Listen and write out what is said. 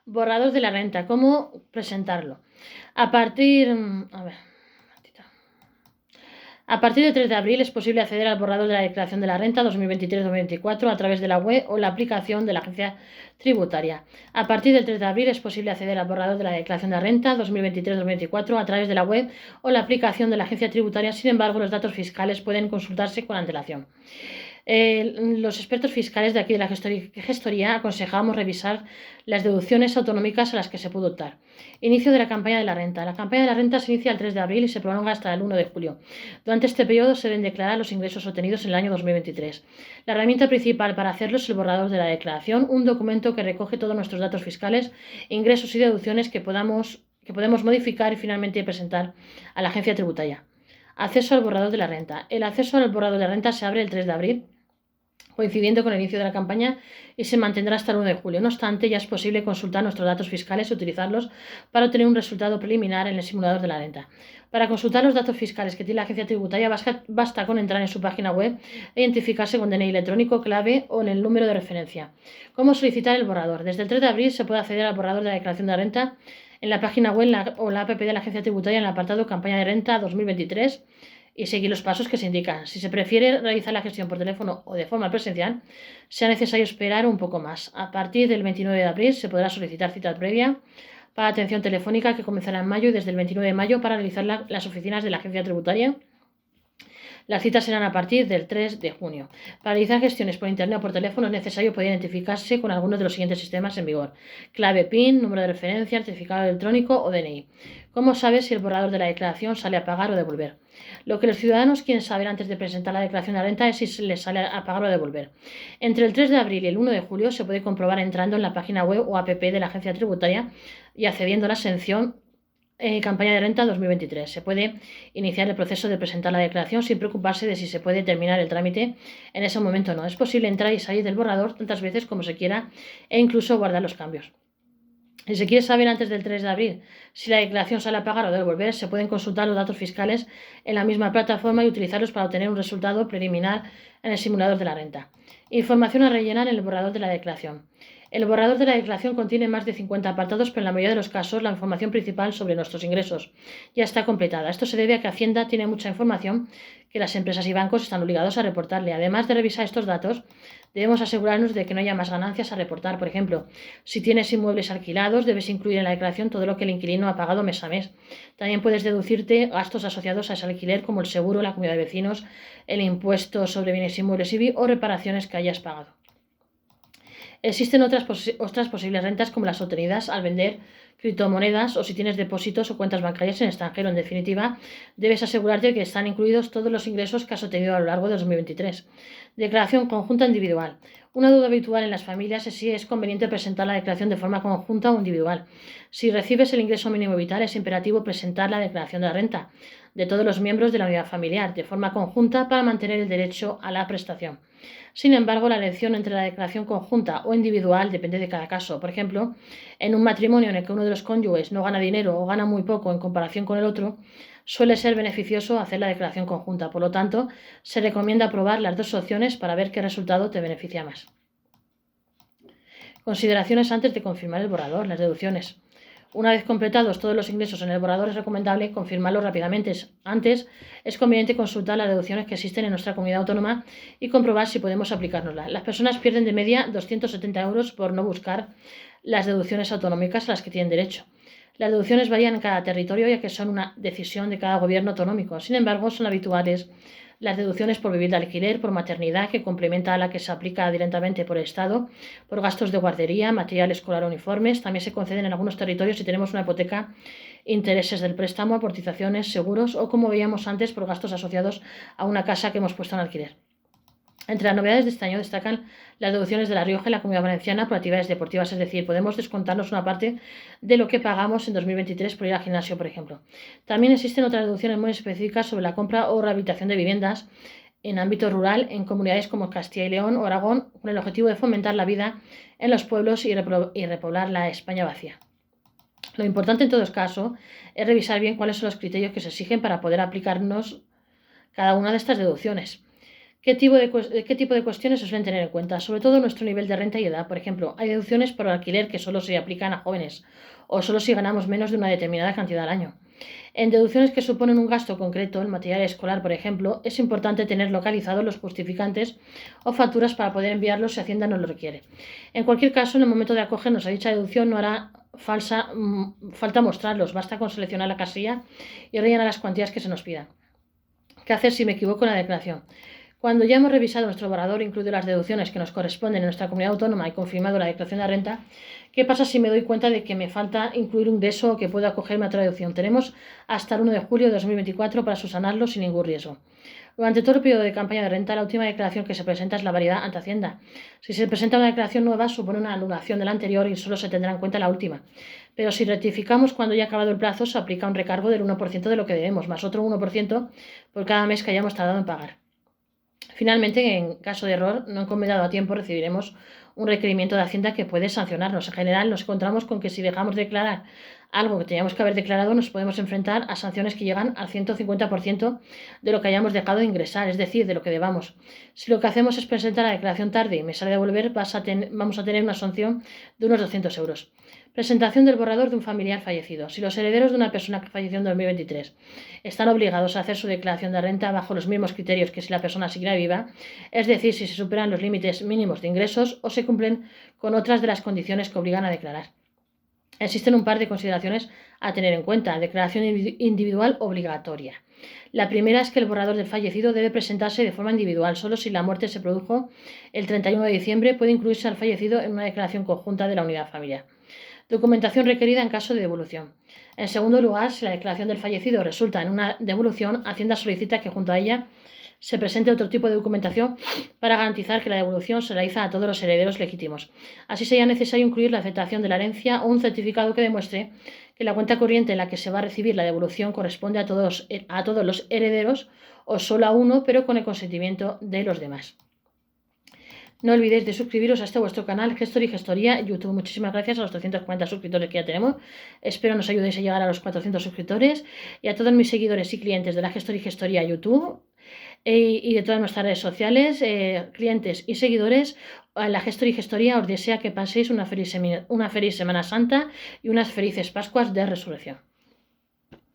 Borrador de la renta, ¿cómo presentarlo? A partir, a ver, a partir del 3 de abril es posible acceder al borrador de la declaración de la renta 2023-2024 a través de la web o la aplicación de la agencia tributaria. A partir del 3 de abril es posible acceder al borrador de la declaración de la renta 2023-2024 a través de la web o la aplicación de la agencia tributaria. Sin embargo, los datos fiscales pueden consultarse con antelación. Los expertos fiscales de aquí de la gestoría aconsejamos revisar las deducciones autonómicas a las que se puede optar. Inicio de la campaña de la renta. La campaña de la renta se inicia el 3 de abril y se prolonga hasta el 1 de julio. Durante este periodo se deben declarar los ingresos obtenidos en el año 2023. La herramienta principal para hacerlo es el borrador de la declaración, un documento que recoge todos nuestros datos fiscales, ingresos y deducciones que podemos modificar y finalmente presentar a la agencia tributaria. Acceso al borrador de la renta. El acceso al borrador de la renta se abre el 3 de abril, coincidiendo con el inicio de la campaña, y se mantendrá hasta el 1 de julio. No obstante, ya es posible consultar nuestros datos fiscales y utilizarlos para obtener un resultado preliminar en el simulador de la renta. Para consultar los datos fiscales que tiene la agencia tributaria, basta con entrar en su página web e identificarse con DNI electrónico, clave o en el número de referencia. ¿Cómo solicitar el borrador? Desde el 3 de abril se puede acceder al borrador de la declaración de la renta en la página web o la app de la agencia tributaria en el apartado Campaña de Renta 2023 y seguir los pasos que se indican. Si se prefiere realizar la gestión por teléfono o de forma presencial, será necesario esperar un poco más. A partir del 29 de abril se podrá solicitar cita previa para atención telefónica, que comenzará en mayo, y desde el 29 de mayo para realizar las oficinas de la agencia tributaria. Las citas serán a partir del 3 de junio. Para realizar gestiones por internet o por teléfono es necesario poder identificarse con algunos de los siguientes sistemas en vigor: clave PIN, número de referencia, certificado electrónico o DNI. ¿Cómo sabes si el borrador de la declaración sale a pagar o devolver? Lo que los ciudadanos quieren saber antes de presentar la declaración de renta es si les sale a pagar o devolver. Entre el 3 de abril y el 1 de julio se puede comprobar entrando en la página web o app de la agencia tributaria y accediendo a la sección Campaña de Renta 2023. Se puede iniciar el proceso de presentar la declaración sin preocuparse de si se puede terminar el trámite en ese momento o no. Es posible entrar y salir del borrador tantas veces como se quiera e incluso guardar los cambios. Si se quiere saber antes del 3 de abril si la declaración sale a pagar o devolver, se pueden consultar los datos fiscales en la misma plataforma y utilizarlos para obtener un resultado preliminar en el simulador de la renta. Información a rellenar en el borrador de la declaración. El borrador de la declaración contiene más de 50 apartados, pero en la mayoría de los casos la información principal sobre nuestros ingresos ya está completada. Esto se debe a que Hacienda tiene mucha información que las empresas y bancos están obligados a reportarle. Además de revisar estos datos, debemos asegurarnos de que no haya más ganancias a reportar. Por ejemplo, si tienes inmuebles alquilados, debes incluir en la declaración todo lo que el inquilino ha pagado mes a mes. También puedes deducirte gastos asociados a ese alquiler, como el seguro, la comunidad de vecinos, el impuesto sobre bienes inmuebles IBI o reparaciones que hayas pagado. Existen otras posibles rentas, como las obtenidas al vender criptomonedas o si tienes depósitos o cuentas bancarias en extranjero. En definitiva, debes asegurarte de que están incluidos todos los ingresos que has obtenido a lo largo de 2023. Declaración conjunta individual. Una duda habitual en las familias es si es conveniente presentar la declaración de forma conjunta o individual. Si recibes el ingreso mínimo vital, es imperativo presentar la declaración de la renta de todos los miembros de la unidad familiar de forma conjunta para mantener el derecho a la prestación. Sin embargo, la elección entre la declaración conjunta o individual depende de cada caso. Por ejemplo, en un matrimonio en el que uno de los cónyuges no gana dinero o gana muy poco en comparación con el otro, suele ser beneficioso hacer la declaración conjunta. Por lo tanto, se recomienda probar las dos opciones para ver qué resultado te beneficia más. Consideraciones antes de confirmar el borrador: las deducciones. Una vez completados todos los ingresos en el borrador, es recomendable confirmarlos rápidamente. Antes, es conveniente consultar las deducciones que existen en nuestra comunidad autónoma y comprobar si podemos aplicárnoslas. Las personas pierden de media 270 euros por no buscar las deducciones autonómicas a las que tienen derecho. Las deducciones varían en cada territorio, ya que son una decisión de cada gobierno autonómico. Sin embargo, son habituales las deducciones por vivienda de alquiler, por maternidad, que complementa a la que se aplica directamente por el Estado, por gastos de guardería, material escolar o uniformes. También se conceden en algunos territorios si tenemos una hipoteca, intereses del préstamo, amortizaciones, seguros o, como veíamos antes, por gastos asociados a una casa que hemos puesto en alquiler. Entre las novedades de este año destacan las deducciones de La Rioja y la Comunidad Valenciana por actividades deportivas, es decir, podemos descontarnos una parte de lo que pagamos en 2023 por ir al gimnasio, por ejemplo. También existen otras deducciones muy específicas sobre la compra o rehabilitación de viviendas en ámbito rural en comunidades como Castilla y León o Aragón, con el objetivo de fomentar la vida en los pueblos y repoblar la España vacía. Lo importante en todo caso es revisar bien cuáles son los criterios que se exigen para poder aplicarnos cada una de estas deducciones. ¿Qué tipo de cuestiones se suelen tener en cuenta? Sobre todo nuestro nivel de renta y edad. Por ejemplo, hay deducciones por alquiler que solo se aplican a jóvenes o solo si ganamos menos de una determinada cantidad al año. En deducciones que suponen un gasto concreto, el material escolar, por ejemplo, es importante tener localizados los justificantes o facturas para poder enviarlos si Hacienda nos lo requiere. En cualquier caso, en el momento de acogernos a dicha deducción no hará falta mostrarlos, basta con seleccionar la casilla y rellenar las cuantías que se nos pidan. ¿Qué hacer si me equivoco en la declaración? Cuando ya hemos revisado nuestro borrador, incluido las deducciones que nos corresponden en nuestra comunidad autónoma y confirmado la declaración de renta, ¿qué pasa si me doy cuenta de que me falta incluir un ingreso o que puedo acogerme a otra deducción? Tenemos hasta el 1 de julio de 2024 para subsanarlo sin ningún riesgo. Durante todo el periodo de campaña de renta, la última declaración que se presenta es la variedad ante Hacienda. Si se presenta una declaración nueva, supone una anulación de la anterior y solo se tendrá en cuenta la última. Pero si rectificamos cuando ya ha acabado el plazo, se aplica un recargo del 1% de lo que debemos, más otro 1% por cada mes que hayamos tardado en pagar. Finalmente, en caso de error no encomendado a tiempo, recibiremos un requerimiento de Hacienda que puede sancionarnos. En general, nos encontramos con que si dejamos de declarar algo que teníamos que haber declarado, nos podemos enfrentar a sanciones que llegan al 150% de lo que hayamos dejado de ingresar, es decir, de lo que debamos. Si lo que hacemos es presentar la declaración tarde y me sale a devolver, vamos a tener una sanción de unos 200 euros. Presentación del borrador de un familiar fallecido. Si los herederos de una persona que falleció en 2023 están obligados a hacer su declaración de renta bajo los mismos criterios que si la persona siguiera viva, es decir, si se superan los límites mínimos de ingresos o se cumplen con otras de las condiciones que obligan a declarar. Existen un par de consideraciones a tener en cuenta. Declaración individual obligatoria. La primera es que el borrador del fallecido debe presentarse de forma individual. Solo si la muerte se produjo el 31 de diciembre puede incluirse al fallecido en una declaración conjunta de la unidad familiar. Documentación requerida en caso de devolución. En segundo lugar, si la declaración del fallecido resulta en una devolución, Hacienda solicita que junto a ella se presente otro tipo de documentación para garantizar que la devolución se realiza a todos los herederos legítimos. Así sería necesario incluir la aceptación de la herencia o un certificado que demuestre que la cuenta corriente en la que se va a recibir la devolución corresponde a todos los herederos o solo a uno, pero con el consentimiento de los demás. No olvidéis de suscribiros a este vuestro canal Gestory Gestoría YouTube. Muchísimas gracias a los 340 suscriptores que ya tenemos. Espero nos ayudéis a llegar a los 400 suscriptores y a todos mis seguidores y clientes de la Gestory Gestoría YouTube y de todas nuestras redes sociales, clientes y seguidores. La Gestory Gestoría os desea que paséis una feliz Semana Santa y unas felices Pascuas de Resurrección.